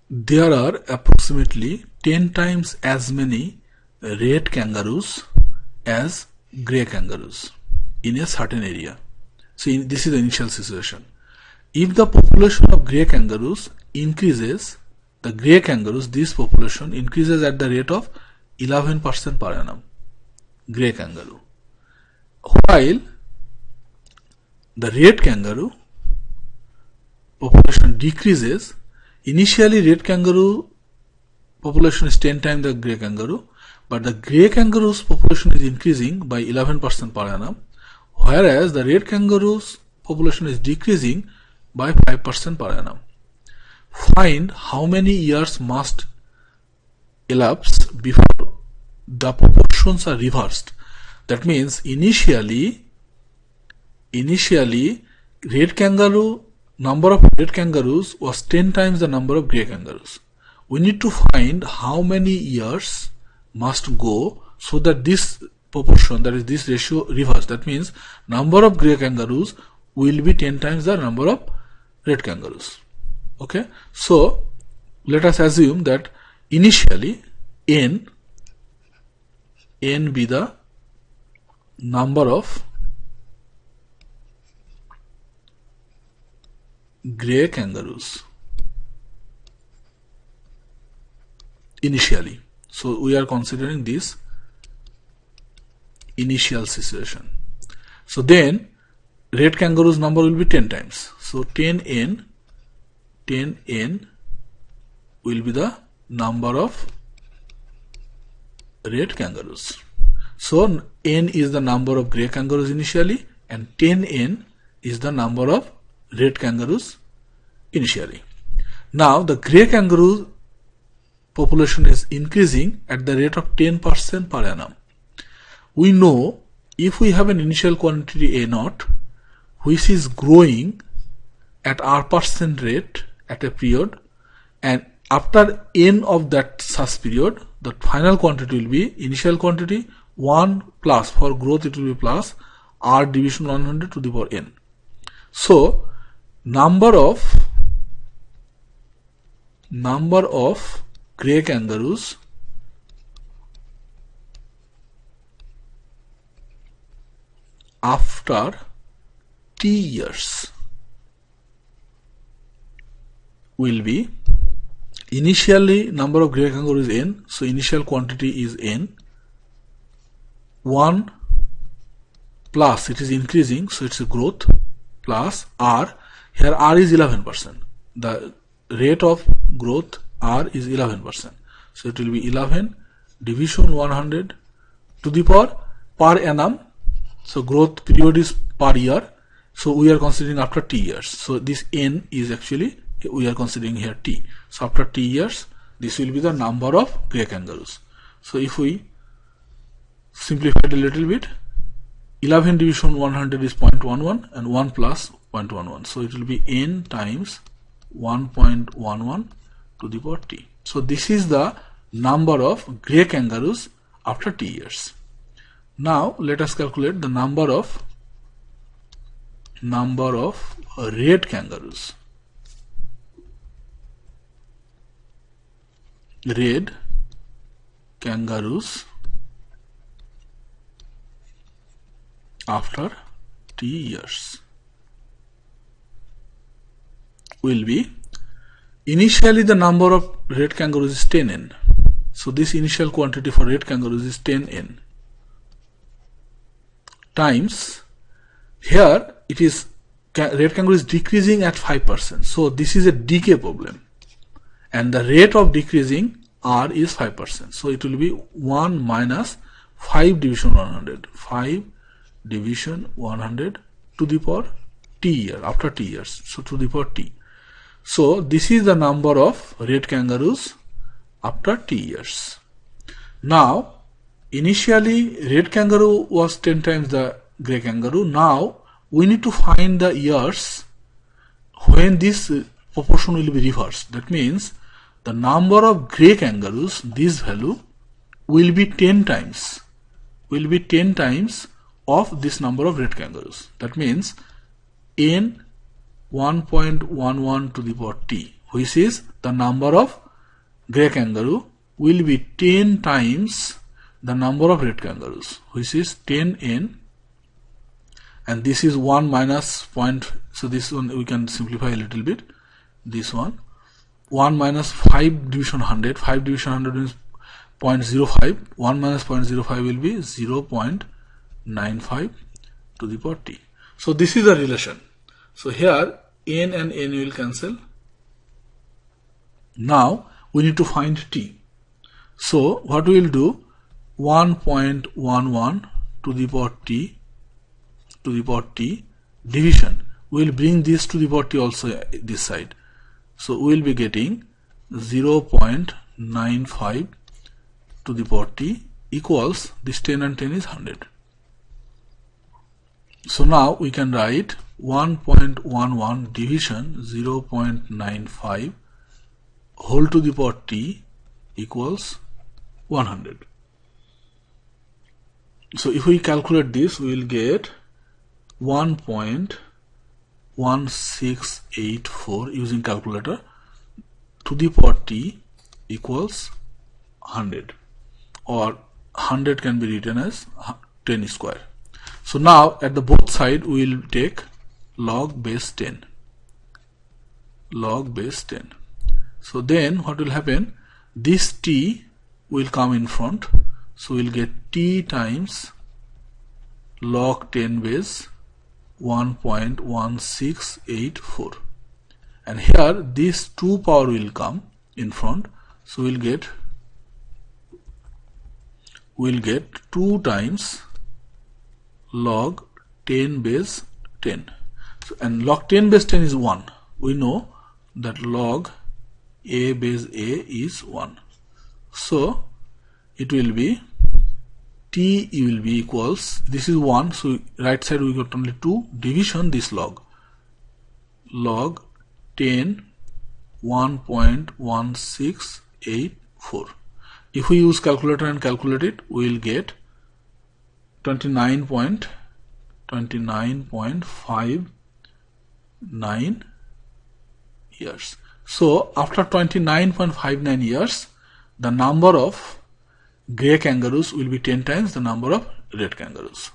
there are approximately 10 times as many red kangaroos as grey kangaroos in a certain area. So this is the initial situation. If the population of grey kangaroos increases, the grey kangaroos, this population increases at the rate of 11% per annum, grey kangaroo. While the red kangaroo population decreases, initially red kangaroo population is 10 times the grey kangaroo, but the grey kangaroo's population is increasing by 11% per annum, whereas the red kangaroo's population is decreasing by 5% per annum. Find how many years must elapse before the proportions are reversed. That means initially number of red kangaroos was 10 times the number of grey kangaroos. We need to find how many years must go so that this proportion, that is this ratio, reverse. That means number of grey kangaroos will be 10 times the number of red kangaroos. Okay, so let us assume that initially n be the number of grey kangaroos initially. So we are considering this initial situation. So then red kangaroos number will be 10 times. So 10n will be the number of red kangaroos. So n is the number of grey kangaroos initially, and 10n is the number of red kangaroos initially. Now the grey kangaroo population is increasing at the rate of 10% per annum. We know if we have an initial quantity A0 which is growing at r% rate at a period, and after n of that such period, the final quantity will be initial quantity 1 plus, for growth it will be plus r division 100 to the power n. So number of grey kangaroos after t years will be, initially number of grey kangaroos is n, so initial quantity is n, 1 plus, it is increasing, so it's a growth, plus r, here r is 11%, the rate of growth r is 11%, so it will be 11 division 100 to the power per annum. So growth period is per year, so we are considering after t years. So this n is actually, we are considering here t. So after t years, this will be the number of grey kangaroos. So if we simplify it a little bit, 11 division 100 is 0.11 and 1 plus 0.11. So it will be n times 1.11 to the power t. So this is the number of grey kangaroos after t years. Now let us calculate the number of red kangaroos. Red kangaroos after t years will be, initially the number of red kangaroos is 10n. So this initial quantity for red kangaroos is 10n times, here it is red kangaroo is decreasing at 5%. So this is a decay problem, and the rate of decreasing r is 5%. So it will be 1 minus 5 division 100, 5 division 100 to the power t year, after t years, so to the power t. So this is the number of red kangaroos after t years. Now initially red kangaroo was 10 times the grey kangaroo. Now we need to find the years when this proportion will be reversed. That means the number of grey kangaroos, this value will be 10 times, of this number of red kangaroos. That means n 1.11 to the power t, which is the number of grey kangaroo, will be 10 times the number of red kangaroos, which is 10n, and this is 1 minus point. So this one we can simplify a little bit. This one 1 minus 5 division 100. 5 division 100 means 0.05. 1 minus 0.05 will be 0.95 to the power t. So this is a relation. So here n and n will cancel. Now we need to find t. So what we will do, 1.11 to the power t division, we will bring this to the power t also this side. So we will be getting 0.95 to the power t equals, this 10 and 10 is 100. So now we can write 1.11 division 0.95 whole to the power t equals 100. So if we calculate this, we will get 1.1684 using calculator to the power t equals 100, or 100 can be written as 10 square. So now at the both side we will take log base 10. Log base 10. So then what will happen? This t will come in front. So we will get t times log 10 base 1.1684. And here this 2 power will come in front. So we will get 2 times log 10 base 10. So, and log 10 base 10 is 1. We know that log a base a is 1. So it will be t will be equals, this is 1, so right side we got only 2, division this log 10 1.1684. If we use calculator and calculate it, we will get 29.59 years. So after 29.59 years, the number of grey kangaroos will be 10 times the number of red kangaroos.